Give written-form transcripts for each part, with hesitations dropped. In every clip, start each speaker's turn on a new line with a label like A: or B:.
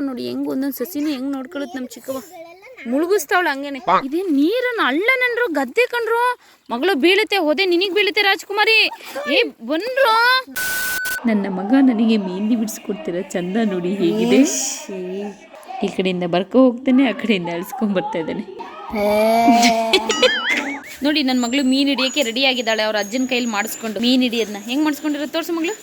A: ನೋಡಿ ಹೆಂಗ್ ಒಂದೊಂದು ಸಸಿನ ಹೆಂಗ್ ನೋಡ್ಕೊಳುತ್ತೆ ನಮ್ಮ ಚಿಕ್ಕವ. ಮುಳುಗಿಸ್ತಾವಳ ಹಂಗೇನೆ. ಇದೇ ನೀರನ್ನು ಅಳ್ಳನನ್ರು ಗದ್ದೆ ಕಂಡ್ರು. ಮಗಳು ಬೀಳುತ್ತೆ, ಹೋದೆ ನಿನಗೆ ಬೀಳುತ್ತೆ ರಾಜ್ಕುಮಾರಿ. ಬಂದ್ರು. ನನ್ನ ಮಗ ನನಗೆ ಮೆಹಂದಿ ಬಿಡಿಸ್ಕೊಡ್ತೀರ ಚಂದ ನೋಡಿ ಹೇಗಿದೆ. ಈ ಕಡೆಯಿಂದ ಬರ್ಕೊ ಹೋಗ್ತಾನೆ, ಆ ಕಡೆಯಿಂದ ಅಳಿಸ್ಕೊಂಡ್ ಬರ್ತಾ ಇದ್ದಾನೆ. ನೋಡಿ ನನ್ನ ಮಗಳು ಮೀನು ಹಿಡಿಯೋಕೆ ರೆಡಿ ಆಗಿದ್ದಾಳೆ. ಅವ್ರ ಅಜ್ಜನ ಕೈಲಿ ಮಾಡಿಸ್ಕೊಂಡು ಮೀನು ಹಿಡಿಯೋದನ್ನ ಹೆಂಗ್ ಮಾಡಿಸ್ಕೊಂಡಿರೋದು ತೋರ್ಸು ಮಗಳು.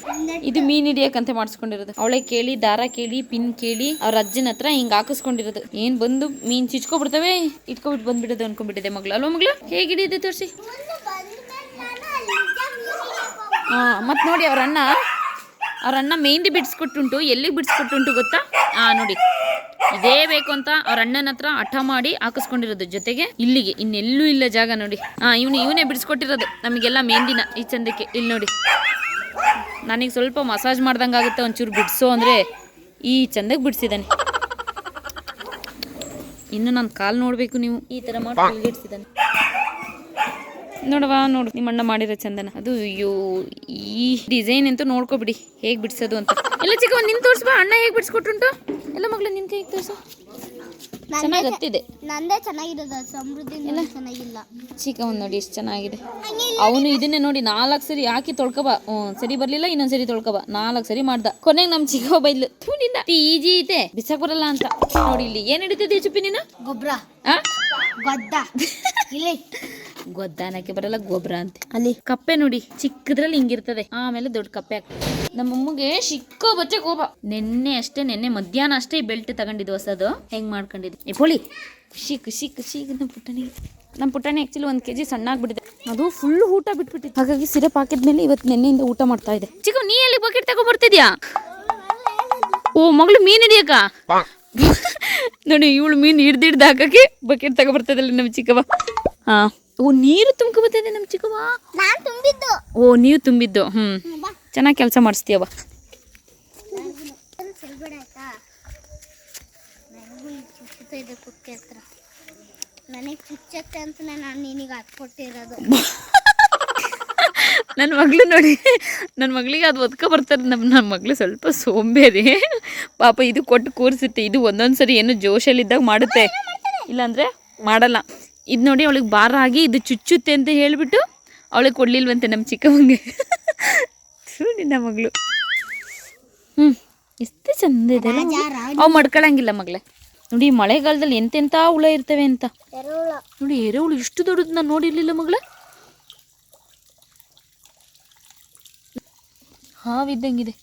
A: ಇದು ಮೀನು ಹಿಡಿಯೋಕಂತೆ ಮಾಡಿಸ್ಕೊಂಡಿರೋದು. ಅವಳೆ ಕೇಳಿ, ದಾರ ಕೇಳಿ, ಪಿನ್ ಕೇಳಿ ಅವ್ರ ಅಜ್ಜನ ಹತ್ರ ಹಿಂಗ್ ಹಾಕಿಸ್ಕೊಂಡಿರೋದು. ಏನ್ ಬಂದು ಮೀನ್ ಚಿಚ್ಕೊಬಿಡ್ತವೆ, ಇಟ್ಕೊಬಿಟ್ಟು ಬಂದ್ಬಿಡೋದು ಅನ್ಕೊಂಡ್ಬಿಟ್ಟಿದೆ ಮಗಳು. ಅಲ್ವಾ ಮಗಳು? ಹೇಗೆ ಹಿಡಿಯೋದು ತೋರಿಸಿ. ಮತ್ ನೋಡಿ ಅವ್ರ ಅಣ್ಣ ಮೆಹಂದಿ ಬಿಡಿಸ್ಕೊಟ್ಟುಂಟು. ಎಲ್ಲಿಗೆ ಬಿಡಿಸ್ಕೊಟ್ಟುಂಟು ಗೊತ್ತಾ? ನೋಡಿ ಇದೇ ಬೇಕು ಅಂತ ಅವ್ರ ಅಣ್ಣನ ಹತ್ರ ಹಠ ಮಾಡಿ ಹಾಕಿಸ್ಕೊಂಡಿರೋದು. ಜೊತೆಗೆ ಇಲ್ಲಿಗೆ ಇನ್ನೆಲ್ಲೂ ಇಲ್ಲ ಜಾಗ ನೋಡಿ. ಇವನೇ ಬಿಡಿಸ್ಕೊಟ್ಟಿರೋದು ನಮಗೆಲ್ಲ ಮೆಹಂದಿನ ಈ ಚಂದಕ್ಕೆ. ಇಲ್ಲಿ ನೋಡಿ, ನನಗೆ ಸ್ವಲ್ಪ ಮಸಾಜ್ ಮಾಡ್ದಂಗೆ ಆಗುತ್ತೆ ಒಂಚೂರು ಬಿಡಿಸೋ ಅಂದರೆ ಈ ಚಂದಕ್ಕೆ ಬಿಡಿಸಿದ್ದಾನೆ. ಇನ್ನು ನನ್ನ ಕಾಲು ನೋಡಬೇಕು ನೀವು. ಈ ಥರ ಮಾಡಿ ಬಿಡಿಸಿದ್ದಾನೆ ನೋಡವಾ. ನೋಡು ನಿಮ್ಮ ಅಣ್ಣ ಮಾಡಿರೋ ಚಂದನ ಅದು. ಅಯ್ಯೋ ಈ ಡಿಸೈನ್ ಅಂತೂ ನೋಡ್ಕೊಬಿಡಿ ಹೇಗೆ ಬಿಡಿಸೋದು ಅಂತ. ಎಲ್ಲ ಚಿಕ್ಕ ನಿನ್ ತೋರಿಸ್ಬಾ ಅಣ್ಣ ಹೇಗೆ ಬಿಡಿಸ್ಕೊಟ್ಟುಂಟು. ಎಲ್ಲ ಮಗಳು ನಿನ್ ಕೈಗೆ ತೋರಿಸು. ಚೆನ್ನಾಗಿ ಹತ್ತಿದೆ. ನಂದೇ ಚೆನ್ನಾಗಿರೋದು, ಸಮೃದ್ಧಿ ಎಲ್ಲ ಚೆನ್ನಾಗಿಲ್ಲ. ಚಿಕ್ಕ ಒಂದು ನೋಡಿ ಎಷ್ಟು ಚೆನ್ನಾಗಿದೆ. ಅವನು ಇದನ್ನೇ ನೋಡಿ 4 ಸರಿ ಹಾಕಿ ತೊಳ್ಕೊಬಾ. ಸರಿ ಬರ್ಲಿಲ್ಲ, ಇನ್ನೊಂದ್ಸರಿ ತೊಳ್ಕೊಬಾ. 4 ಸರಿ ಮಾಡ್ದ. ಕೊನೆಗೆ ನಮ್ ಚಿಕ್ಕ ಬೈಲು ನಿನ್ನ ಈಜಿ ಐತೆ ಬಿಸಾಕ್ ಬರಲ್ಲ ಅಂತ. ನೋಡಿ ಇಲ್ಲಿ ಏನ್ ಹಿಡಿತದೆ ಚುಪ್ಪಿ ನೀನು? ಗೊಬ್ಬರ. ಗೊದ್ದ ಅನ್ನಕ್ಕೆ ಬರಲ್ಲ, ಗೊಬ್ಬರ ಅಂತ. ಅಲ್ಲಿ ಕಪ್ಪೆ ನೋಡಿ ಚಿಕ್ಕದ್ರಲ್ಲಿ ಹಿಂಗಿರ್ತದೆ, ಆಮೇಲೆ ದೊಡ್ಡ ಕಪ್ಪೆ ಆಗ್ತದೆ. ನಮ್ಮಮ್ಮಗೆ ಸಿಕ್ಕೋ ಬಚ್ಚೆ ಕೋಪ. ನೆನ್ನೆ ಮಧ್ಯಾಹ್ನ ಅಷ್ಟೇ ಬೆಲ್ಟ್ ತಗೊಂಡಿದ್ದು ಹೊಸದು. ಹೆಂಗ್ ಮಾಡ್ಕೊಂಡಿದ್ದೆ ಪೋಳಿ. ಖುಷಿ ನಮ್ಮ ಪುಟ್ಟಣಿ ಆಕ್ಚುಲಿ 1 kg ಸಣ್ಣ ಆಗ್ಬಿಟ್ಟಿದೆ. ಅದು ಫುಲ್ ಊಟ ಬಿಟ್ಬಿಟ್ಟಿದೆ. ಹಾಗಾಗಿ ಸಿರಪ್ ಹಾಕಿದ್ಮೇಲೆ ಇವತ್ತು ನೆನ್ನೆಯಿಂದ ಊಟ ಮಾಡ್ತಾ ಇದೆ. ಚಿಕ್ಕ ನೀ ಎಲ್ಲಿ ಬಕೆಟ್ ತಗೊಂಡ್ಬರ್ತಿದ್ಯಾ? ಓ ಮಗಳು ಮೀನ್ ಹಿಡಿಯಕ ನೋಡಿ. ಇವಳು ಮೀನ್ ಹಿಡ್ದು ಹಾಕಕ್ಕೆ ಬಕೆಟ್ ತಗೊಂಡ್ಬರ್ತದಲ್ಲ ನಮ್ಮ ಚಿಕ್ಕವ. ಓ ನೀರು ತುಂಬ್ಕೊ ಬರ್ತಿದೆ ನಮ್ಮ ಚಿಕ್ಕವ. ಓ ನೀವು ತುಂಬಿದ್ದು. ಚೆನ್ನಾಗಿ ಕೆಲಸ ಮಾಡಿಸ್ತೀಯವ. ನನ್ನ ಮಗಳು ನೋಡಿ, ನನ್ನ ಮಗಳಿಗೆ ಅದು ಒದ್ಕೊ ಬರ್ತಾರೆ. ನನ್ನ ಮಗಳು ಸ್ವಲ್ಪ ಸೋಂಬೇರಿ ಪಾಪ. ಇದು ಕೊಟ್ಟು ಕೂರಿಸುತ್ತೆ. ಇದು ಒಂದೊಂದ್ಸರಿ ಏನು ಜೋಶಲ್ಲಿದ್ದಾಗ ಮಾಡುತ್ತೆ, ಇಲ್ಲಾಂದರೆ ಮಾಡಲ್ಲ. ಇದು ನೋಡಿ ಅವಳಿಗೆ ಭಾರ ಆಗಿ ಇದು ಚುಚ್ಚುತ್ತೆ ಅಂತ ಹೇಳಿಬಿಟ್ಟು ಅವಳಿಗೆ ಕೊಡ್ಲಿಲ್ವಂತೆ ನಮ್ಮ ಚಿಕ್ಕವಂಗೆ. ನಿನ್ನ ಮಗಳು ಎಷ್ಟು ಚಂದ ಇದೆ. ಅವು ಮಡ್ಕೊಳಂಗಿಲ್ಲ ಮಗಳೇ. ನೋಡಿ ಮಳೆಗಾಲದಲ್ಲಿ ಎಂತೆಂಥ ಹುಳ ಇರ್ತವೆ ಅಂತ ನೋಡಿ. ಎರೆಹುಳು ಇಷ್ಟು ದೊಡ್ಡದು ನಾನು ನೋಡಿರ್ಲಿಲ್ಲ ಮಗಳೇ. ಹಾವಿದ್ದಂಗಿದೆ.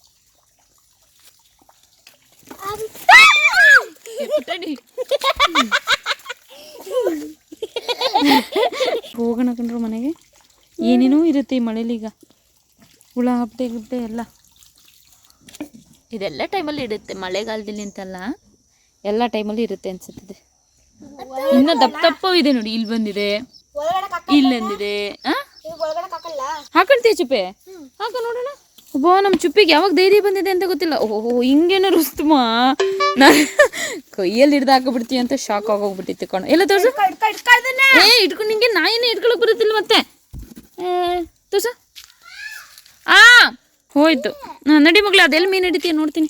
A: ಹೋಗೋಣ ಕಣ್ರು ಮನೆಗೆ. ಏನೇನೋ ಇರುತ್ತೆ ಈ ಮಳೇಲಿ. ಈಗ ಹುಳ ಹಪ್ಪೆ ಎಲ್ಲ ಇದೆಲ್ಲ ಟೈಮಲ್ಲಿ ಇರುತ್ತೆ. ಮಳೆಗಾಲದಲ್ಲಿ ಅಂತಲ್ಲ, ಎಲ್ಲ ಟೈಮಲ್ಲಿ ಇರುತ್ತೆ ಅನ್ಸುತ್ತದೆ. ಇನ್ನು ದಪ್ಪ ಇದೆ ನೋಡಿ. ಇಲ್ಲಿ ಬಂದಿದೆ, ಇಲ್ಲೊಂದಿದೆ. ಹಾಕೊಳ್ತೀಯ ಚುಪ್ಪೆ? ಹಾಕ ನೋಡೋಣ. ಒಬ್ಬ ನಮ್ಮ ಚುಪ್ಪಿಗೆ ಯಾವಾಗ ಧೈರ್ಯ ಬಂದಿದೆ ಅಂತ ಗೊತ್ತಿಲ್ಲ. ಓಹೋ ಹಿಂಗೇನೋ ರುಸ್ತುಮಾ. ನಾನು ಕೈಯಲ್ಲಿ ಹಿಡ್ದು ಹಾಕೋಬಿಡ್ತೀವಿ ಅಂತ ಶಾಕ್ ಆಗೋಗ್ಬಿಟ್ಟಿತ್ತು ಕಣೋ. ಎಲ್ಲ ತೋರ್ಸು. ಇಟ್ಕೊಂಡು ನಿಂಗೆ ನಾಯಿನೇ ಇಟ್ಕೊಳಕ್ ಬರುತ್ತಿಲ್ಲ ಮತ್ತೆ. ತೋರ್ಸು. ಹೋಯ್ತು. ನಡಿ ಮಗಳು, ಅದೆಲ್ಲ ಮೀನು ಹಿಡಿತೀಯ ನೋಡ್ತೀನಿ.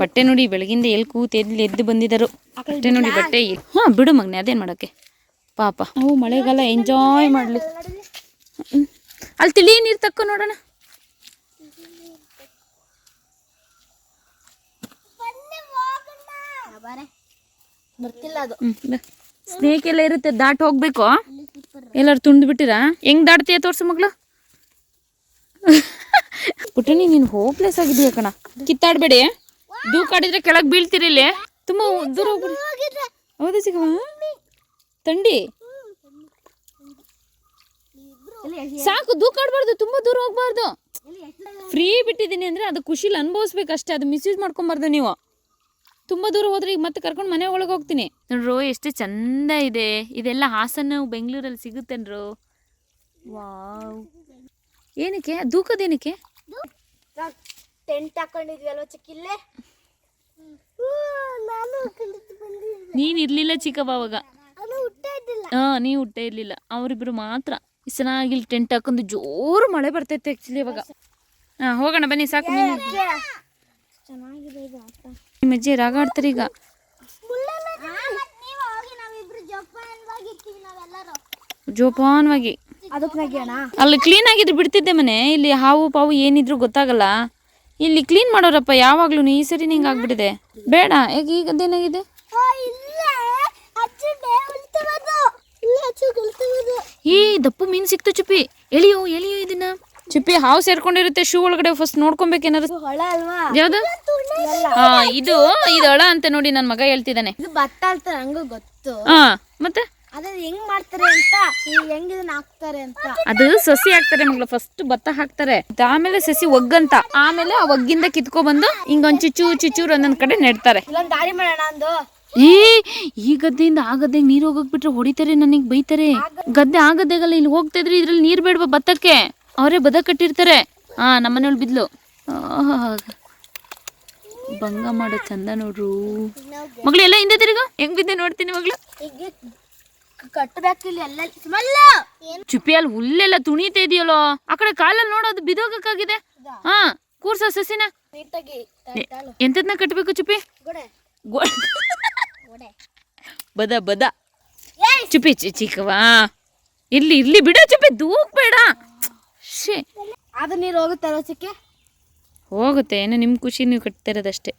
A: ಬಟ್ಟೆ ನೋಡಿ ಬೆಳಗಿಂದ ಎಲ್ಲಿ ಎದ್ದು ಬಂದಿದ್ದಾರು. ಬಟ್ಟೆ ನೋಡಿ ಬಟ್ಟೆ. ಬಿಡು ಮಗನೆ, ಅದೇನು ಮಾಡೋಕ್ಕೆ ಪಾಪ. ನಾವು ಮಳೆಗಾಲ ಎಂಜಾಯ್ ಮಾಡಲಿ. ಅಲ್ಲಿ ತಿಳಿ ನೀರು ತಕ್ಕೋ ನೋಡೋಣ. ಸ್ನೇಕ್ ಎಲ್ಲ ಇರುತ್ತೆ, ದಾಟ್ ಹೋಗ್ಬೇಕು. ಎಲ್ಲಾರು ತುಂಡು ಬಿಟ್ಟಿರಾ? ಹೆಂಗ್ ದಾಟ್ತೀಯ ತೋರ್ಸು ಮಗ್ಳು. ಪುಟ್ಟಣಿ ನೀನು ಹೋಪ್ಲೆಸ್ ಆಗಿದೀಯ ಕಣ. ಕಿತ್ತಾಡ್ಬೇಡಿ, ದೂಕಾಡಿದ್ರೆ ಕೆಳಗೆ ಬೀಳ್ತಿರಿಲ್ಲಿ. ತುಂಬಾ ದೂರ ಹೋಗ್ಬಿಡಿ. ಹೌದಾ ಚಿಕ್ಕಮ್ಮ? ತಂಡಿ ಸಾಕು, ದೂಕಾಡ್ಬಾರ್ದು, ತುಂಬಾ ದೂರ ಹೋಗ್ಬಾರ್ದು. ಫ್ರೀ ಬಿಟ್ಟಿದ್ದೀನಿ ಅಂದ್ರೆ ಅದು ಖುಷಿಲಿ ಅನುಭವಿಸ್ಬೇಕಷ್ಟೇ. ಅದು ಮಿಸ್ಯೂಸ್ ಮಾಡ್ಕೊಂಬಾರ್ದು ನೀವು. ತುಂಬ ದೂರ ಹೋದ್ರೆ ಈಗ ಮತ್ತೆ ಕರ್ಕೊಂಡು ಮನೆ ಒಳಗೆ ಹೋಗ್ತೀನಿ. ನೋಡ್ರು ಎಷ್ಟು ಚಂದ ಇದೆ. ಇದೆಲ್ಲ ಹಾಸನ ಬೆಂಗಳೂರಲ್ಲಿ ಸಿಗುತ್ತೇನ್ರು. ವಾವ್, ಏನಕ್ಕೆ ದೂಕದೇನಕ್ಕೆ?
B: ಟೆಂಟ್ ಹಾಕೊಂಡಿದ್ವಿ ಅಲ್ವಾ ಚಿಕ್ಕಿಲ್ಲೇ.
A: ನೀನ್ ಇರ್ಲಿಲ್ಲ ಚಿಕ್ಕವ್ವ ಅವಾಗ. ನೀ ಹುಟ್ಟೇ ಇರ್ಲಿಲ್ಲ. ಅವರಿಬ್ರು ಮಾತ್ರ ಚೆನ್ನಾಗಿ ಟೆಂಟ್ ಹಾಕೊಂಡು ಜೋರು ಮಳೆ ಬರ್ತೈತೆ ಆ್ಯಕ್ಚುಲಿ ಇವಾಗ. ಹೋಗೋಣ ಬನ್ನಿ ಸಾಕು ಮೀನು.
B: ಚೆನ್ನಾಗಿದೆ ಇದು ಆಟ.
A: ನಿಮ್ಮ ಅಜ್ಜಿ ರಾಗ ಆಡ್ತಾರೆ ಈಗ. ಜೋಪಾನವಾಗಿ ಅಲ್ಲಿ ಕ್ಲೀನ್ ಆಗಿದ್ರು ಬಿಡ್ತಿದ್ದೆ ಮನೆ. ಇಲ್ಲಿ ಹಾವು ಪಾವು ಏನಿದ್ರು ಗೊತ್ತಾಗಲ್ಲ. ಇಲ್ಲಿ ಕ್ಲೀನ್ ಮಾಡೋರಪ್ಪ ಯಾವಾಗ್ಲೂ. ಈ ಸರಿ ನಿಂಗೆ ಆಗ್ಬಿಟ್ಟಿದೆ. ಬೇಡ ಈಗ ಅದೇನಾಗಿದೆ. ಈ ದಪ್ಪು ಮೀನು ಸಿಕ್ತು ಚುಪ್ಪಿ. ಎಳಿಯೋ ಇದನ್ನ. ಚುಪ್ಪಿ ಹಾವು ಸೇರ್ಕೊಂಡಿರುತ್ತೆ ಶೂ ಒಳಗಡೆ. ಫಸ್ಟ್ ನೋಡ್ಕೊಬೇಕೇನಾದ್ರು. ಯಾವ್ದು? ಇದು ಹಳ ಅಂತ ನೋಡಿ ನನ್ನ ಮಗ ಹೇಳ್ತಿದ್ದಾನೆ.
B: ಭತ್ತ ಅಂತ ನಂಗೂ ಗೊತ್ತು.
A: ಮತ್ತೆ
B: ಅದೇ ಹೆಂಗ್ ಮಾಡ್ತಾರೆ ಅಂತ, ಹೆಂಗ್ ಇದನ್ನ ಹಾಕ್ತಾರೆ ಅಂತ.
A: ಅದು ಸಸಿ ಹಾಕ್ತಾರೆ ಮಗಳು. ಫಸ್ಟ್ ಭತ್ತ ಹಾಕ್ತಾರೆ, ಆಮೇಲೆ ಸಸಿ ಒಗ್ಗಂತ, ಆಮೇಲೆ ಆ ಒಗ್ಗಿಂದ ಕಿತ್ಕೊ ಬಂದು ಹಿಂಗೊಂದ್ ಚಿಚ್ಚೂರ್ ಒಂದೊಂದ್ ಕಡೆ ನೆಡ್ತಾರೆ.
B: ದಾರಿ ಮಾಡೋಣ ಅಂದು.
A: ಈ ಗದ್ದೆಯಿಂದ ಆ ಗದ್ದೆಗೆ ನೀರು ಹೋಗಕ್ಬಿಟ್ರೆ ಹೊಡಿತಾರೆ, ನನಗ್ ಬೈತಾರೆ. ಗದ್ದೆ ಆ ಗದ್ದೆಗಲ್ಲ, ಇಲ್ಲಿ ಹೋಗ್ತಾ ಇದ್ರೆ ಇದ್ರಲ್ಲಿ ನೀರ್ ಬೇಡವಾ ಭತ್ತಕ್ಕೆ? ಅವರೇ ಬದ ಕಟ್ಟಿರ್ತಾರೆ. ನಮ್ಮನೇಳು ಬಿದ್ಲು. ಭಂಗ ಮಾಡೋ ಚಂದ ನೋಡ್ರು ಮಗಳು. ಎಲ್ಲ ಹಿಂದೆ ತಿರುಗ. ಹೆಂಗ್ ಬಿದ್ದೆ ನೋಡ್ತೀನಿ ಮಗಳು.
B: ಕಟ್ಟಬೇಕಿಲ್ಲ ಎಲ್ಲ.
A: ಚುಪ್ಪಿ ಅಲ್ಲಿ ಹುಲ್ಲೆಲ್ಲ ತುಣಿತಾ ಇದೆಯಲ್ಲೋ. ಆ ಕಡೆ ಕಾಲಲ್ಲಿ ನೋಡೋದು ಬಿದೋಗಕ್ಕಾಗಿದೆ. ಕೂರ್ಸ ಸಸಿನ. ಎಂತದ್ನ ಕಟ್ಟಬೇಕು ಚುಪ್ಪಿ? ಬದ ಚುಪ್ಪಿ ಚಿಕ್ಕವಾ. ಇರ್ಲಿ ಬಿಡ ಚುಪ್ಪಿ, ದೂಕ್ ಬೇಡ.
B: ಅದು ನೀರು ಹೋಗುತ್ತಲ್ಲ ಚಿಕ್ಕೆ?
A: ಹೋಗುತ್ತೆ. ಏನೋ ನಿಮ್ ಖುಷಿ, ನೀವು ಕಟ್ತಾ ಇರೋದಷ್ಟೇ.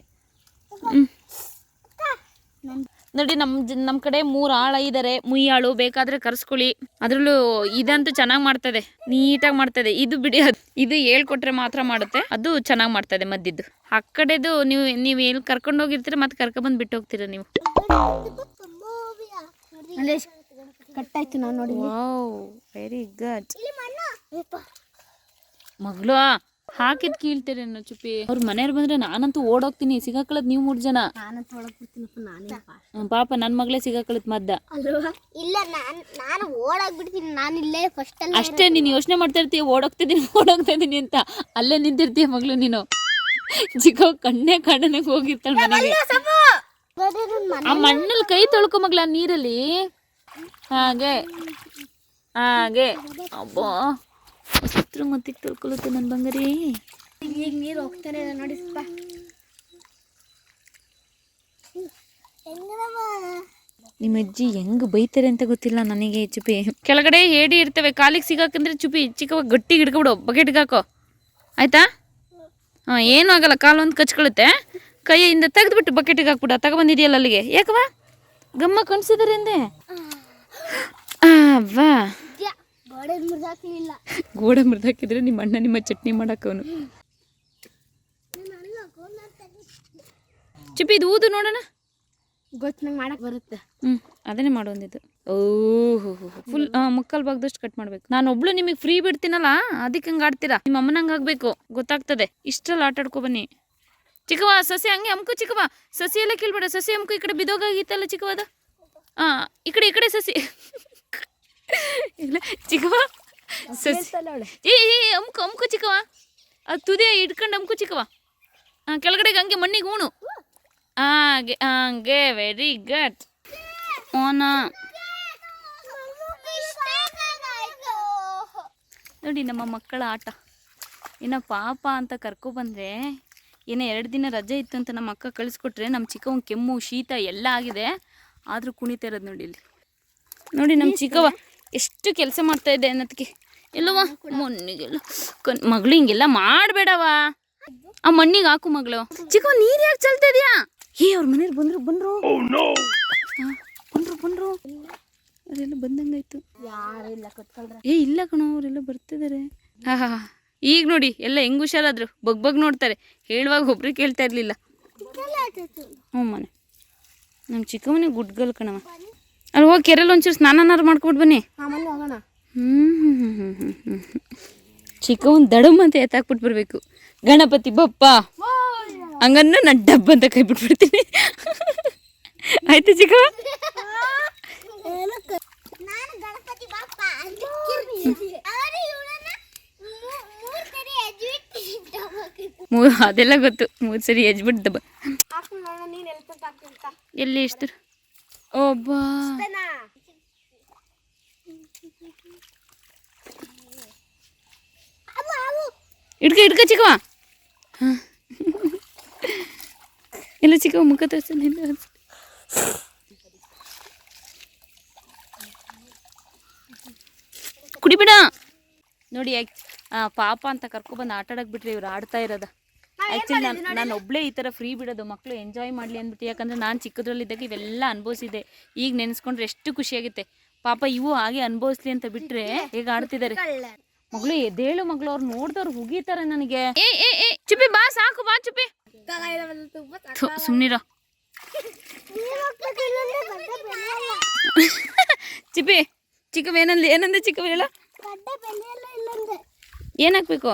A: ನೋಡಿ ನಮ್ಮ ಕಡೆ 3 ಆಳ ಇದ್ದಾರೆ. ಮುಯ್ಯಾಳು ಬೇಕಾದ್ರೆ ಕರ್ಸ್ಕೊಳ್ಳಿ. ಅದ್ರಲ್ಲೂ ಇದಂತೂ ಚೆನ್ನಾಗಿ ಮಾಡ್ತದೆ, ನೀಟಾಗಿ ಮಾಡ್ತದೆ. ಇದು ಬಿಡಿ, ಇದು ಹೇಳ್ಕೊಟ್ರೆ ಮಾತ್ರ ಮಾಡುತ್ತೆ. ಅದು ಚೆನ್ನಾಗಿ ಮಾಡ್ತದೆ ಮದ್ದಿದ್ದು. ಆ ಕಡೆದು ನೀವು ಎಲ್ಲಿ ಕರ್ಕೊಂಡು ಹೋಗಿರ್ತೀರ ಮತ್ತೆ ಕರ್ಕೊಂಡ್ಬಂದು ಬಿಟ್ಟು ಹೋಗ್ತೀರ ನೀವು.
B: ಕಟ್ಟಾಯ್ತು ನಾನು ನೋಡಿ.
A: ವಾವ್, ವೆರಿ ಗುಡ್ ಮಗಳು. ಹಾಕಿದ್ ಕೀಳ್ತೀರಿ ಚುಪ್ಪಿ. ಅವ್ರ ಮನೆಯವ್ರು ಬಂದ್ರೆ ನಾನಂತೂ ಓಡೋಗ್ತೀನಿ. ಸಿಗಾಕಳದ್ ನೀವು 3 ಜನ. ಪಾಪ ನನ್ ಮಗಳೇ ಸಿಗಾಕಳತ್ ಮದ್ದ.
B: ಇಲ್ಲ ನಾನು ಓಡಾಗ್ಬಿಡ್ತೀನಿ. ನಾನು ಇಲ್ಲೇ ಫಸ್ಟ್
A: ಅಷ್ಟೇ. ನೀನ್ ಯೋಚನೆ ಮಾಡ್ತಾ ಇರ್ತೀಯ ಓಡೋಗ್ತಾ ಇದೀನಿ ಅಂತ. ಅಲ್ಲೇ ನಿಂತಿರ್ತೀಯ ಮಗಳು ನೀನು. ಚಿಕ್ಕ ಕಣ್ಣನೆ ಹೋಗಿರ್ತಾಳ ಮನೆಗೆ. ಆ ಮಣ್ಣಲ್ಲಿ ಕೈ ತೊಳ್ಕೊ ಮಗಳ ನೀರಲ್ಲಿ. ಹಾಗೆ ಅಬ್ಬಾ, ಮತ್ತೆ ತೊಳ್ಕೊಳುತ್ತೆ ನನ್ನ ಬಂಗಾರಿ.
B: ಈಗ ನೀರು ಹೋಗ್ತಾನೆ ನೋಡಿ.
A: ನಿಮ್ಮ ಅಜ್ಜಿ ಹೆಂಗ್ ಬೈತಾರೆ ಅಂತ ಗೊತ್ತಿಲ್ಲ ನನಗೆ ಚುಪ್ಪಿ. ಕೆಳಗಡೆ ಹೇಡಿ ಇರ್ತವೆ, ಕಾಲಿಗೆ ಸಿಗಾಕಂದ್ರೆ ಚುಪ್ಪಿ ಚಿಕ್ಕವಾಗ ಗಟ್ಟಿ ಹಿಡ್ಕೊಬಿಡು. ಬಕೆಟ್ಗೆ ಹಾಕೋ ಆಯ್ತಾ? ಏನೂ ಆಗಲ್ಲ. ಕಾಲು ಒಂದು ಕಚ್ಕೊಳುತ್ತೆ. ಕೈಯಿಂದ ತೆಗೆದ್ಬಿಟ್ಟು ಬಕೆಟಿಗೆ ಹಾಕ್ಬಿಟ್ಟು ತಗೊಬಂದಿದೆಯಲ್ಲ ಅಲ್ಲಿಗೆ. ಯಾಕವಾ ಗಮ್ಮ ಕಣ್ಸಿದಾರೆ ಅಂದೆ. ವಾ, ಗೋಡೆ ಮುರಿದಾಕಿದ್ರೆ ನಿಮ್ಮ ಅಣ್ಣ ನಿಮ್ಮ ಚಟ್ನಿ ಮಾಡಕ್ಕವನು. ಚುಪ್ಪಿ ಇದು ಊದು ನೋಡೋಣ.
B: ಗೊತ್ತು ಮಾಡಕ್ ಬರುತ್ತೆ.
A: ಅದನ್ನೇ ಮಾಡೋಂದಿದ್ದು. ಓಹೋ, ಫುಲ್ ಮುಕ್ಕಾಲು ಭಾಗದಷ್ಟು ಕಟ್ ಮಾಡ್ಬೇಕು. ನಾನು ಒಬ್ಳು ನಿಮಗೆ ಫ್ರೀ ಬಿಡ್ತೀನಲ್ಲ, ಅದಕ್ಕೆ ಹಂಗೆ ಆಡ್ತೀರಾ. ನಿಮ್ಮ ಅಮ್ಮನಂಗೆ ಆಗ್ಬೇಕು, ಗೊತ್ತಾಗ್ತದೆ. ಇಷ್ಟರಲ್ಲಿ ಆಟ ಆಡ್ಕೊ ಬನ್ನಿ. ಚಿಕ್ಕವ ಸಸಿ ಹಂಗೆ ಅಮ್ಕು. ಚಿಕ್ಕವ ಸಸಿ ಎಲ್ಲ ಕೀಳ್ಬೇಡ. ಸಸಿ ಅಮ್ಕು. ಈ ಕಡೆ ಬಿದೋಗಾಗಿತ್ತಲ್ಲ ಚಿಕ್ಕವಾದ. ಈ ಕಡೆ ಸಸಿ ಇಲ್ಲ ಚಿಕ್ಕವ. ಸಸಿ ಅಮ್ಕು ಚಿಕ್ಕವ. ಅದು ತುದಿಯ ಇಟ್ಕೊಂಡು ಅಮ್ಕು ಚಿಕ್ಕವ. ಕೆಳಗಡೆಗೆ ಹಂಗೆ ಮಣ್ಣಿಗೆ ಹೂಣು. ಹಂಗೆ ವೆರಿ ಗುಡ್. ನೋಡಿ ನಮ್ಮ ಮಕ್ಕಳ ಆಟ. ಏನೋ ಪಾಪ ಅಂತ ಕರ್ಕೊಬಂದ್ರೆ, ಏನೋ 2 ದಿನ ರಜೆ ಇತ್ತು ಅಂತ ನಮ್ಮ ಅಕ್ಕ ಕಳಿಸ್ಕೊಟ್ರೆ, ನಮ್ಮ ಚಿಕ್ಕವ ಕೆಮ್ಮು ಶೀತ ಎಲ್ಲ ಆಗಿದೆ, ಆದರೂ ಕುಣಿತಾ ಇರೋದು ನೋಡಿ. ಇಲ್ಲಿ ನೋಡಿ ನಮ್ಮ ಚಿಕ್ಕವ ಎಷ್ಟು ಕೆಲಸ ಮಾಡ್ತಾ ಇದೆ ಅನ್ನೋದಕ್ಕೆ. ಎಲ್ಲವ ಮಣ್ಣಿಗೆಲ್ಲ ಮಗಳು ಹಿಂಗೆಲ್ಲ ಮಾಡಬೇಡವಾ. ಆ ಮಣ್ಣಿಗೆ ಹಾಕು ಮಗಳು. ಚಿಕ್ಕವ ನೀರು ಯಾಕೆ ಚಲ್ತಾ ಇದೆಯಾ? ಅವ್ರ ಮನೇಲಿ ಬಂದ್ರು ಅವರೆಲ್ಲ ಬಂದಂಗಾಯ್ತು. ಇಲ್ಲ ಕಣೋ, ಅವರೆಲ್ಲ ಬರ್ತಿದ್ದಾರೆ. ಈಗ ನೋಡಿ ಎಲ್ಲ ಹೆಂಗ್ ಹುಷಾರಾದ್ರು. ಬಗ್ ನೋಡ್ತಾರೆ. ಹೇಳುವಾಗ ಒಬ್ರು ಕೇಳ್ತಾ ಇರ್ಲಿಲ್ಲ. ಮನೆ ನಮ್ಮ ಚಿಕ್ಕವನಿಗೆ ಗುಡ್ಗಲ್ ಕಣವ. ಅಲ್ಲಿ ಹೋಗಿ ಕೆರೆಯಲ್ಲಿ ಒಂಚೂರು ಸ್ನಾನನಾರು ಮಾಡ್ಕೊಬಿಟ್ಟು ಬನ್ನಿ. ಚಿಕ್ಕವನ್ ದಡಮ್ ಅಂತ ಎತ್ತಾಕ್ಬಿಟ್ಟು ಬರಬೇಕು. ಗಣಪತಿ ಬಪ್ಪ ಹಂಗನ್ನ ನಾನು ಡಬ್ಬ ಅಂತ ಕೈ ಬಿಟ್ಬಿಡ್ತೀನಿ. ಆಯ್ತು ಚಿಕ್ಕವ? ಅದೆಲ್ಲ ಗೊತ್ತು. 3 ಸರಿ ಎಜ್ಬಿಟ್ಟು ದಬ್ಬ. ಎಲ್ಲಿ ಎಷ್ಟು ಒಬ್ಬ ಇಡ್ಕ ಚಿಕ್ಕವ. ಹಾಂ ಎಲ್ಲ ಚಿಕ್ಕವ ಮುಖ ತೋರಿಸ್ತಾನೆ. ಕುಡಿಬೇಡ ನೋಡಿ. ಪಾಪ ಅಂತ ಕರ್ಕೊಬಂದು ಆಟ ಆಡಕ್ಕೆ ಬಿಟ್ರಿ ಇವ್ರು ಆಡ್ತಾ ಇರೋದ. ಆ್ಯಕ್ಚುಲಿ ನಾನು ಒಬ್ಬಳೇ ಈ ಥರ ಫ್ರೀ ಬಿಡೋದು, ಮಕ್ಕಳು ಎಂಜಾಯ್ ಮಾಡಲಿ ಅಂದ್ಬಿಟ್ಟು. ಯಾಕಂದರೆ ನಾನು ಚಿಕ್ಕದ್ರಲ್ಲಿದ್ದಾಗ ಇವೆಲ್ಲ ಅನುಭವಿಸಿದ್ದೆ. ಈಗ ನೆನೆಸ್ಕೊಂಡ್ರೆ ಎಷ್ಟು ಖುಷಿಯಾಗುತ್ತೆ. ಪಾಪ ಇವು ಹಾಗೆ ಅನುಭವಿಸ್ಲಿ ಅಂತ ಬಿಟ್ಟರೆ ಹೇಗೆ ಆಡ್ತಿದ್ದಾರೆ. ಮಗಳು ಎದೇಳು ಮಗಳು, ಅವ್ರು ನೋಡಿದವ್ರು ಹುಗಿತಾರೆ ನನಗೆ. ಏ ಚುಪ್ಪಿ ಬಾ, ಸಾಕು ಬಾ ಚುಪ್ಪಿ. ಸುಮ್ಮನಿರೋ ಚಿಪ್ಪಿ. ಚಿಕ್ಕವ ಏನಂದೆ ಚಿಕ್ಕವ ಹೇಳ. ಏನು ಹಾಕ್ಬೇಕು?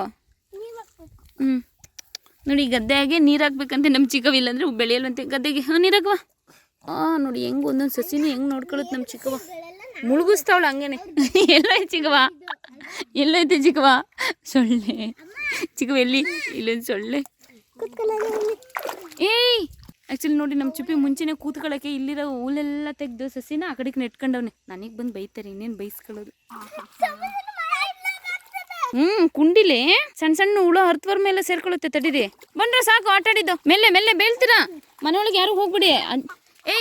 A: ನೋಡಿ ಗದ್ದೆಗೆ ನೀರು ಹಾಕ್ಬೇಕಂತೆ ನಮ್ಮ ಚಿಕ್ಕವ, ಇಲ್ಲಾಂದ್ರೆ ಬೆಳೆಯಲ್ವಂತೆ ಗದ್ದೆಗೆ. ನೀರು ಹಾಕುವ. ನೋಡಿ ಹೆಂಗೆ ಒಂದೊಂದು ಸಸಿನೂ ಹೆಂಗೆ ನೋಡ್ಕೊಳ್ಳುತ್ತೆ ನಮ್ಮ ಚಿಕ್ಕವ. ಮುಳುಗಿಸ್ತಾವಳು ಹಂಗೇನೆ. ಎಲ್ಲೋಯ್ತು ಚಿಕ್ಕವ, ಎಲ್ಲೋಯ್ತು ಚಿಕ್ಕವ? ಸೊಳ್ಳೆ ಚಿಕ್ಕವ ಎಲ್ಲಿ? ಇಲ್ಲೊಂದು ಸೊಳ್ಳೆ. ಏಯ್ ಆ್ಯಕ್ಚುಲಿ ನೋಡಿ ನಮ್ಮ ಚಿಪ್ಪಿ ಮುಂಚೆನೇ ಕೂತ್ಕೊಳ್ಳೋಕ್ಕೆ ಇಲ್ಲಿರೋ ಹೂಲೆಲ್ಲ ತೆಗೆದು ಸಸಿನ ಆ ಕಡೆಗೆ ನೆಟ್ಕೊಂಡವನೆ. ನನಗೆ ಬಂದು ಬೈತಾರೆ, ಇನ್ನೇನು ಬೈಸ್ಕೊಳ್ಳೋದು. ಕುಂಡಿಲಿ ಸಣ್ಣ ಸಣ್ಣ ಹುಳ ಹರ್ತವರ್ ಮೇಲೆ ಸೇರ್ಕೊಳ್ಳುತ್ತೆ. ತಡೀರಿ ಬಂದ್ರೆ ಸಾಕು, ಆಟ ಆಡಿದ್ದು. ಮೆಲ್ಲೆ ಮೆಲ್ಲೆ ಬೀಳ್ತೀರಾ, ಮನೆಯೊಳಗೆ ಯಾರು ಹೋಗ್ಬಿಡಿ. ಏ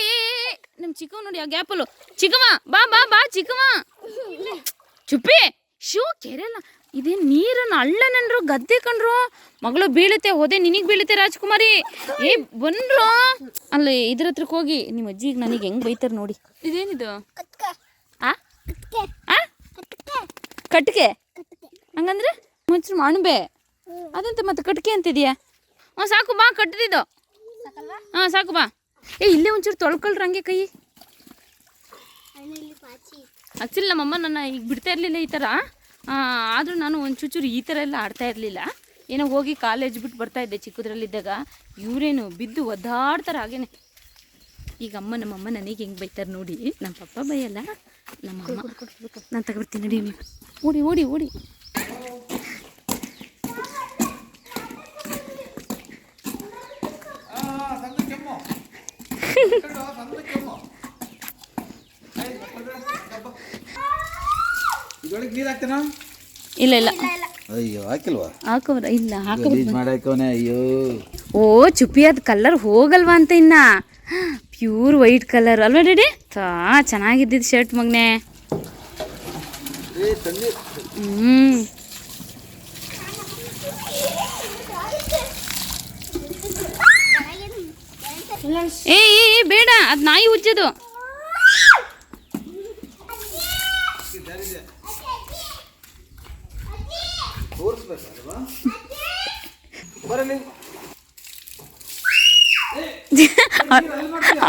A: ನಮ್ಮ ಚಿಕ್ಕವ ನೋಡಿ ಆ ಗ್ಯಾಪಲ್ಲು. ಚಿಕ್ಕವ ಬಾ ಬಾ ಬಾ ಚಿಕ್ಕವ. ಚುಪ್ಪಿ ಶೂ ಕೆರೆಲ್ಲ ಇದೇ ನೀರನ್ನು ಹಳ್ಳನನ್ರು ಗದ್ದೆ ಕಂಡ್ರು. ಮಗಳು ಬೀಳುತ್ತೆ, ಹೋದೆ ನಿನಗೆ ಬೀಳುತ್ತೆ ರಾಜ್ಕುಮಾರಿ. ಏ ಬಂದ್ರು ಅಲ್ಲಿ ಇದ್ರ ಹತ್ರಕ್ಕೆ ಹೋಗಿ. ನಿಮ್ಮ ಅಜ್ಜಿಗೆ ನನಗೆ ಹೆಂಗೆ ಬೈತಾರೆ ನೋಡಿ. ಇದೇನಿದು? ಕಟ್ಗೆ ಹಂಗಂದ್ರೆ ಮುಂಚೆ ಅಣಬೆ ಅದಂತ ಮತ್ತೆ ಕಟ್ಗೆ ಅಂತಿದ್ಯಾ? ಸಾಕು ಬಾ ಕಟ್ಟಿದ್ದು. ಸಾಕು ಬಾ. ಇಲ್ಲೇ ಒಂಚೂರು ತೊಳ್ಕೊಳ್ರಿ ಹಂಗೆ ಕೈ. ಆ್ಯಕ್ಚುಲಿ ನಮ್ಮಮ್ಮ ನನ್ನ ಈಗ ಬಿಡ್ತಾ ಇರಲಿಲ್ಲ ಈ ಥರ. ಆದರೂ ನಾನು ಒಂಚೂರು ಈ ಥರ ಎಲ್ಲ ಆಡ್ತಾ ಇರಲಿಲ್ಲ. ಏನೋ ಹೋಗಿ ಕಾಲೇಜ್ ಬಿಟ್ಟು ಬರ್ತಾಯಿದ್ದೆ ಚಿಕ್ಕದ್ರಲ್ಲಿದ್ದಾಗ. ಇವರೇನು ಬಿದ್ದು ಒದ್ದಾಡ್ತಾರೆ ಹಾಗೇನೆ. ಈಗ ನಮ್ಮಮ್ಮ ನನಗೆ ಹೆಂಗೆ ಬೈತಾರೆ ನೋಡಿ. ನಮ್ಮ ಪಪ್ಪ ಬೈಯಲ್ಲ, ನಮ್ಮಮ್ಮ. ನಾನು ತಗೊಡ್ತೀನಿ ನೋಡಿ. ನೀವು ಓಡಿ ಓಡಿ ಓಡಿ. ಇಲ್ಲ ಇಲ್ಲ
C: ಅಯ್ಯೋ ಹಾಕಿಲ್ವಾ?
A: ಹಾಕೋರ ಇಲ್ಲ
C: ಮಾಡಾಕವನೆ. ಅಯ್ಯೋ
A: ಓ ಚುಪ್ಪಿ, ಅದು ಕಲರ್ ಹೋಗಲ್ವಾ ಅಂತ. ಇನ್ನ ಪ್ಯೂರ್ ವೈಟ್ ಕಲರ್ ಅಲ್ವಾ ಡ್ಯಾಡಿ? ಚೆನ್ನಾಗಿದ್ದಿದ್ದು ಶರ್ಟ್ ಮಗನೆ. ಏ ಬೇಡ, ಅದು ನಾಯಿ ಉಜ್ಜೋದು.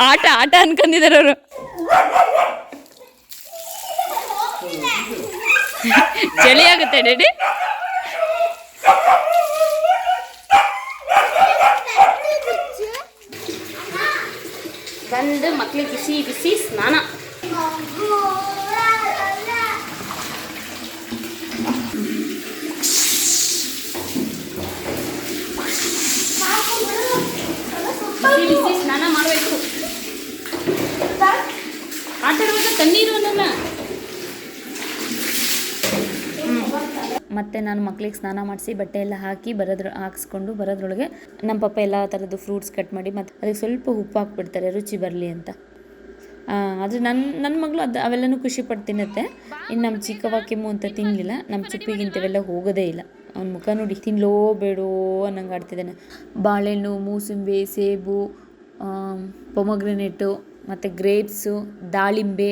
A: ಆಟ ಆಟ ಅನ್ಕೊಂಡಿದ್ದಾರೆ ಅವರು. ಚಳಿ ಆಗುತ್ತೆ ಡ್ಯಾಡಿ. ಬಂದು ಮಕ್ಳಿಗೆ ಬಿಸಿ ಬಿಸಿ ಸ್ನಾನ. ಬಿಸಿ ಬಿಸಿ ಸ್ನಾನ ಮಾಡಬೇಕು. ಆಟ ಆಡುವಾಗ ತಣ್ಣೀರು ಅನ್ನಲ್ಲ. ಮತ್ತು ನಾನು ಮಕ್ಳಿಗೆ ಸ್ನಾನ ಮಾಡಿಸಿ ಬಟ್ಟೆ ಎಲ್ಲ ಹಾಕಿ ಹಾಕ್ಸ್ಕೊಂಡು ಬರೋದ್ರೊಳಗೆ ನಮ್ಮ ಪಪ್ಪ ಎಲ್ಲ ಥರದ್ದು ಫ್ರೂಟ್ಸ್ ಕಟ್ ಮಾಡಿ ಮತ್ತು ಅದಕ್ಕೆ ಸ್ವಲ್ಪ ಉಪ್ಪು ಹಾಕ್ಬಿಡ್ತಾರೆ ರುಚಿ ಬರಲಿ ಅಂತ. ಆದರೆ ನನ್ನ ಮಗಳು ಅವೆಲ್ಲನೂ ಖುಷಿ ಪಟ್ಟು ತಿನ್ನುತ್ತೆ. ಇನ್ನು ನಮ್ಮ ಚಿಕ್ಕವ ಕೆಮ್ಮು ಅಂತ ತಿನ್ನಲಿಲ್ಲ. ನಮ್ಮ ಚಿಪ್ಪಿಗಿಂತವೆಲ್ಲ ಹೋಗೋದೇ ಇಲ್ಲ. ಅವ್ನ ಮುಖ ನೋಡಿ ತಿನ್ಲೋ ಬೇಡೋ ಅನ್ನಂಗೆ ಆಡ್ತಿದ್ದಾನೆ. ಬಾಳೆಹಣ್ಣು, ಮೂಸಂಬಿ, ಸೇಬು, ಪೊಮಗ್ರೆನೇಟು ಮತ್ತು ಗ್ರೇಪ್ಸು, ದಾಳಿಂಬೆ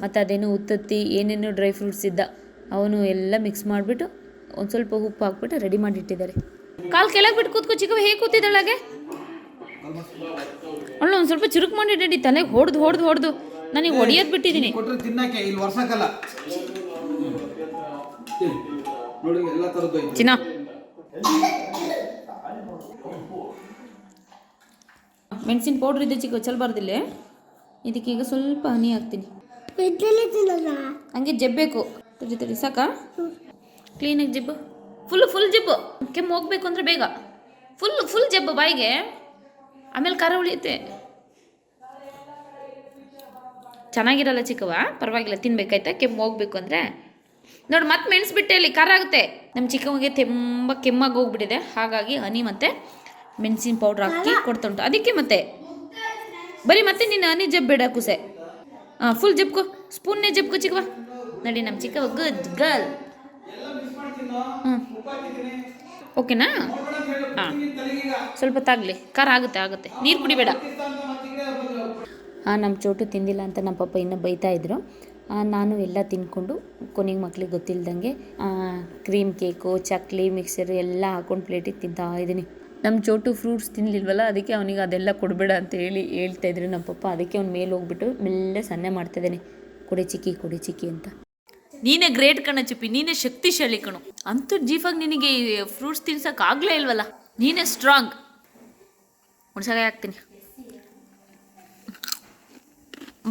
A: ಮತ್ತು ಅದೇನು ಉತ್ತತ್ತಿ, ಏನೇನೋ ಡ್ರೈ ಫ್ರೂಟ್ಸ್ ಇದ್ದ ಅವನು ಎಲ್ಲ ಮಿಕ್ಸ್ ಮಾಡಿಬಿಟ್ಟು ಒಂದು ಸ್ವಲ್ಪ ಉಪ್ಪು ಹಾಕ್ಬಿಟ್ಟು ರೆಡಿ ಮಾಡಿಟ್ಟಿದ್ದಾರೆ. ಕಾಲು ಕೆಳಗೆ ಬಿಟ್ಟು ಕೂತ್ಕೋ ಚಿಕ್ಕವ. ಹೇಗೆ ಕೂತಿದ್ದಾಳಾಗೆ? ಅಲ್ಲ ಒಂದು ಸ್ವಲ್ಪ ಚುರುಕು ಮಾಡಿ ರೆಡಿ. ತಲೆಗೆ ಹೊಡೆದು ನನಗೆ ಹೊಡಿಯೋದು ಬಿಟ್ಟಿದ್ದೀನಿ. ಚಿನ್ನ ಮೆಣಸಿನ ಪೌಡ್ರ್ ಇದೆ ಚಿಕ್ಕ, ಚಲ್ಬಾರ್ದಿಲ್ಲ. ಇದಕ್ಕೀಗ ಸ್ವಲ್ಪ ಹನಿ ಹಾಕ್ತೀನಿ. ಹಂಗೆ ಜಬ್ಬಬೇಕು. ತಡಿ ಸಾಕಾ? ಕ್ಲೀನಾಗಿ ಜಬ್ಬು. ಫುಲ್ ಜಬ್ಬು. ಕೆಮ್ಮು ಹೋಗ್ಬೇಕು ಅಂದರೆ ಬೇಗ ಫುಲ್ ಜಬ್ಬು ಬಾಯಿಗೆ. ಆಮೇಲೆ ಖಾರ ಉಳಿಯುತ್ತೆ. ಚೆನ್ನಾಗಿರಲ್ಲ ಚಿಕ್ಕವ, ಪರವಾಗಿಲ್ಲ ತಿನ್ಬೇಕಾಯ್ತಾ? ಕೆಮ್ಮು ಹೋಗ್ಬೇಕು ಅಂದರೆ ನೋಡಿ ಮತ್ತೆ ಮೆಣಸ್ಬಿಟ್ಟೆ ಅಲ್ಲಿ ಖಾರ ಆಗುತ್ತೆ. ನಮ್ಮ ಚಿಕ್ಕಮ್ಮಗೆ ತುಂಬ ಕೆಮ್ಮಾಗಿ ಹೋಗ್ಬಿಟ್ಟಿದೆ, ಹಾಗಾಗಿ ಹನಿ ಮತ್ತು ಮೆಣಸಿನ ಪೌಡ್ರ್ ಹಾಕಿ ಕೊಡ್ತಾ ಉಂಟು. ಅದಕ್ಕೆ ಮತ್ತೆ ಬರೀ ಮತ್ತೆ ನೀನು ಹನಿ ಜಬ್ಬೇಡ ಕುಸೆ. ಫುಲ್ ಜಬ್ಕೊ, ಸ್ಪೂನ್ನೇ ಜಬ್ಕೊ ಚಿಕ್ಕವ. ನೋಡಿ ನಮ್ಮ ಚಿಕ್ಕವ ಗುಡ್ ಗರ್ಲ್. ಓಕೆನಾ? ಹಾಂ, ಸ್ವಲ್ಪ ತಾಗಲಿ, ಖಾರ ಆಗುತ್ತೆ. ನೀರು ಕುಡಿಬೇಡ. ನಮ್ಮ ಚೋಟು ತಿಂದಿಲ್ಲ ಅಂತ ನಮ್ಮ ಪಪ್ಪ ಇನ್ನೂ ಬೈತಾ ಇದ್ರು. ನಾನು ಎಲ್ಲ ತಿಂದ್ಕೊಂಡು ಕೊನೆಗೆ ಮಕ್ಳಿಗೆ ಗೊತ್ತಿಲ್ದಂಗೆ ಕ್ರೀಮ್ ಕೇಕು, ಚಕ್ಲಿ, ಮಿಕ್ಸರು ಎಲ್ಲ ಹಾಕೊಂಡು ಪ್ಲೇಟಿಗೆ ತಿಂತಾ ಇದ್ದೀನಿ. ನಮ್ಮ ಚೋಟು ಫ್ರೂಟ್ಸ್ ತಿನ್ನಲಿಲ್ವಲ್ಲ, ಅದಕ್ಕೆ ಅವನಿಗೆ ಅದೆಲ್ಲ ಕೊಡಬೇಡ ಅಂತ ಹೇಳ್ತಾಯಿದ್ರು ನಮ್ಮ ಪಪ್ಪ. ಅದಕ್ಕೆ ಅವ್ನು ಮೇಲೆ ಹೋಗ್ಬಿಟ್ಟು ಮೆಲ್ಲೆ ಸನ್ನೆ ಮಾಡ್ತಾಯಿದ್ದಾನೆ, ಕೊಡಿ ಚಿಕ್ಕಿ ಅಂತ. ನೀನೇ ಗ್ರೇಟ್ ಕಣ ಚಿಪ್ಪಿ, ನೀನೇ ಶಕ್ತಿಶಾಲಿ ಕಣು. ಅಂತೂ ಜೀಫಾಗಿ ನಿನಗೆ ಫ್ರೂಟ್ಸ್ ತಿನ್ಸೋಕ್ಕಾಗಲೇ ಇಲ್ವಲ್ಲ, ನೀನೇ ಸ್ಟ್ರಾಂಗ್. ಹುಣ್ಸಗಾಯಿ ಹಾಕ್ತೀನಿ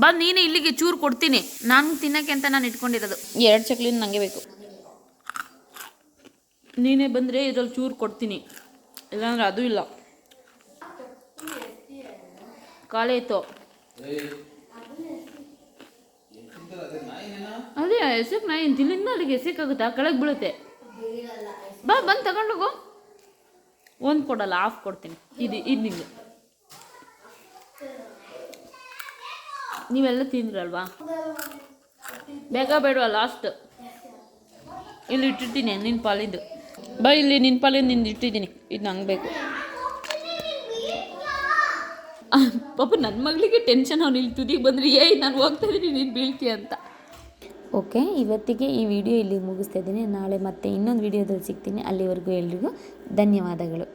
A: ಬಾ, ನೀನೇ ಇಲ್ಲಿಗೆ ಚೂರು ಕೊಡ್ತೀನಿ. ನಾನು ತಿನ್ನೋಕ್ಕೆ ಅಂತ ನಾನು ಇಟ್ಕೊಂಡಿರೋದು 2 ಚಕ್ಲಿನ ನನಗೆ ಬೇಕು. ನೀನೇ ಬಂದರೆ ಇದ್ರಲ್ಲಿ ಚೂರು ಕೊಡ್ತೀನಿ, ಇಲ್ಲಾಂದ್ರೆ ಅದು ಇಲ್ಲ. ಕಾಲೇ ಇತ್ತು ಅದೇ ಎಸೆಕ್ ನಾ ಏನು ತಿಲ್ಲಿಂದ ಅಲ್ಲಿಗೆ ಎಸೆಕ್ಕಾಗುತ್ತಾ? ಕೆಳಗೆ ಬೀಳುತ್ತೆ. ಬಾ, ಬಂದು ತಗೊಂಡೋಗು. ಒಂದು ಕೊಡಲ್ಲ, ಹಾಫ್ ಕೊಡ್ತೀನಿ. ಇದು ನಿಂಗೆ. ನೀವೆಲ್ಲ ತಿಂದ್ರಲ್ವಾ? ಬೇಗ ಬೇಡವಾ? ಲಾಸ್ಟ್ ಇಲ್ಲಿ ಇಟ್ಟಿರ್ತೀನಿ ನಿನ್ನ ಪಾಲಿದ್ದು. ಬಾ, ಇಲ್ಲಿ ನಿನ್ನ ಪಾಲಿದ್ದು ನಿಂದು ಇಟ್ಟಿದ್ದೀನಿ. ಇದು ನಂಗೆ ಬೇಕು. ಪಾಪ ನನ್ನ ಮಗಳಿಗೆ ಟೆನ್ಷನ್, ಅವ್ನು ಇಲ್ಲಿ ತುದಿಗೆ ಬಂದರೆ ನಾನು ಹೋಗ್ತಾ ಇದ್ದೀನಿ, ನೀನು ಬೀಳ್ತೀಯ ಅಂತ. ಓಕೆ, ಇವತ್ತಿಗೆ ಈ ವಿಡಿಯೋ ಇಲ್ಲಿ ಮುಗಿಸ್ತಾ ಇದ್ದೀನಿ. ನಾಳೆ ಮತ್ತೆ ಇನ್ನೊಂದು ವಿಡಿಯೋದಲ್ಲಿ ಸಿಗ್ತೀನಿ. ಅಲ್ಲಿವರೆಗೂ ಎಲ್ರಿಗೂ ಧನ್ಯವಾದಗಳು.